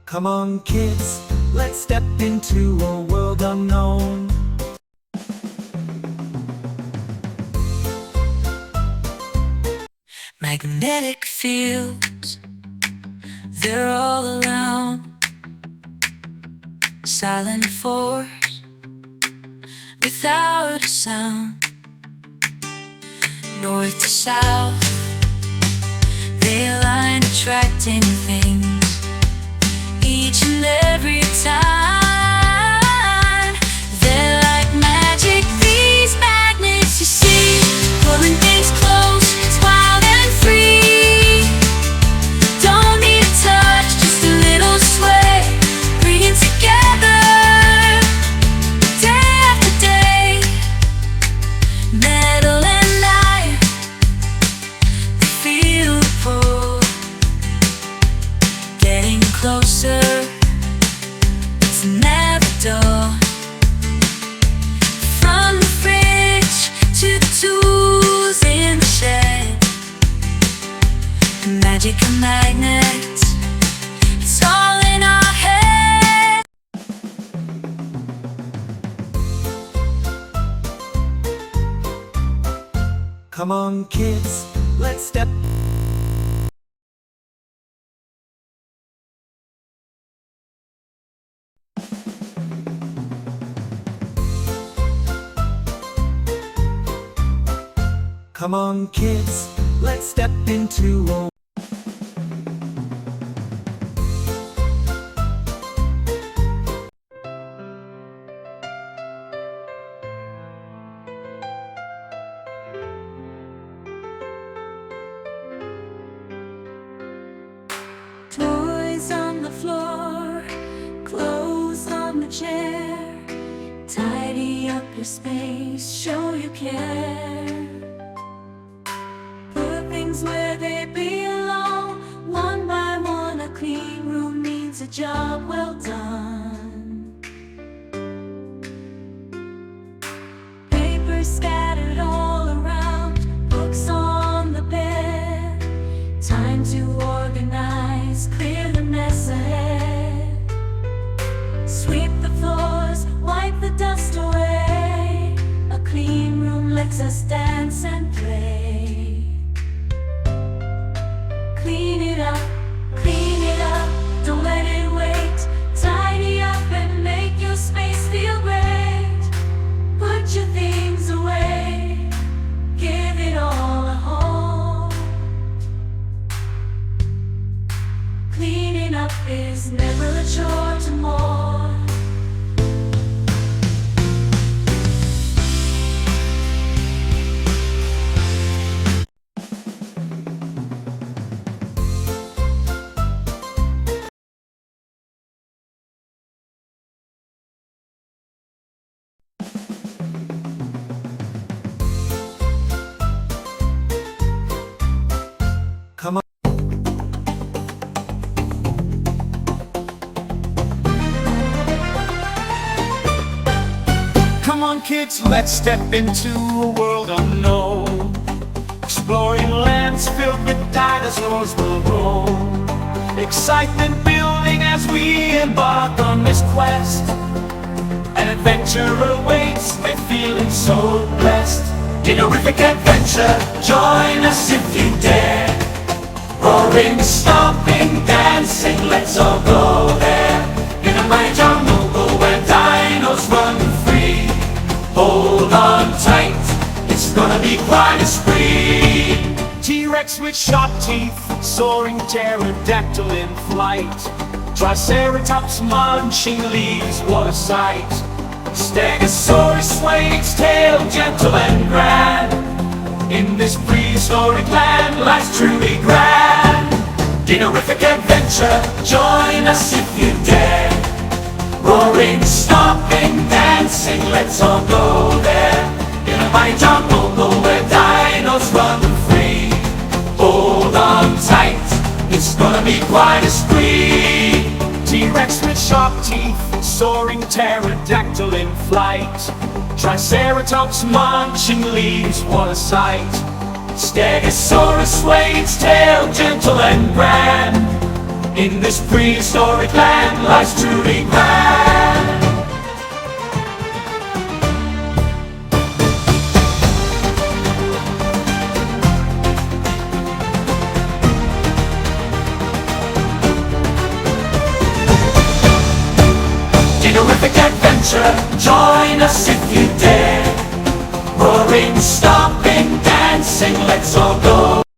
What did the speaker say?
Come on kids, let's step into a world unknown. Magnetic fields, they're all around. Silent force, without a sound. North to south, they align, attracting things each and every time. They're like magic, these magnets you see, pulling things close, it's wild and free. Don't need a touch, just a little sway, bringing together day after day. Metal and iron, they feel the pull, getting closer, it's never dull. From the fridge to the tools in the shed, the magic of magnets, it's all in our head. Come on kids, let's step. Come on kids, let's step into a Toys on the floor, clothes on the chair. Tidy up your space, show you care. Put things where they belong, one by one. A clean room means a job well done. Papers scattered all around, books on the bed. Time to organize, clear the mess ahead. Sweep the floors, wipe the dust away. A clean room lets us dance and play. Clean it up, don't let it wait. Tidy up and make your space feel great. Put your things away, give it all a home. Cleaning up is never a chore to more. Come on. Come on kids, let's step into a world unknown. Exploring lands filled with dinosaurs will roam. Excitement building as we embark on this quest. An adventure awaits, we're feeling so blessed. Dinorific adventure, join us if you dare. Roaring, stomping, dancing, let's all go there. In a mighty jungle where dinos run free. Hold on tight, it's gonna be quite a spree. T-Rex with sharp teeth, soaring pterodactyl in flight. Triceratops munching leaves, what a sight. Stegosaurus swaying its tail, gentle and grand. In this prehistoric land, life's truly grand. Dinorific adventure, join us if you dare. Roaring, stomping, dancing, let's all go there. In a mighty jungle where dinos run free. Hold on tight, it's gonna be quite a spree. T-Rex with sharp teeth, soaring pterodactyl in flight. Triceratops munching leaves, what a sight. Stegosaurus swaying its tail, gentle and grand. In this prehistoric land, life's truly grand. Dinorific adventure, join us if you dare. Roaring, stomping, dancing, let's all go.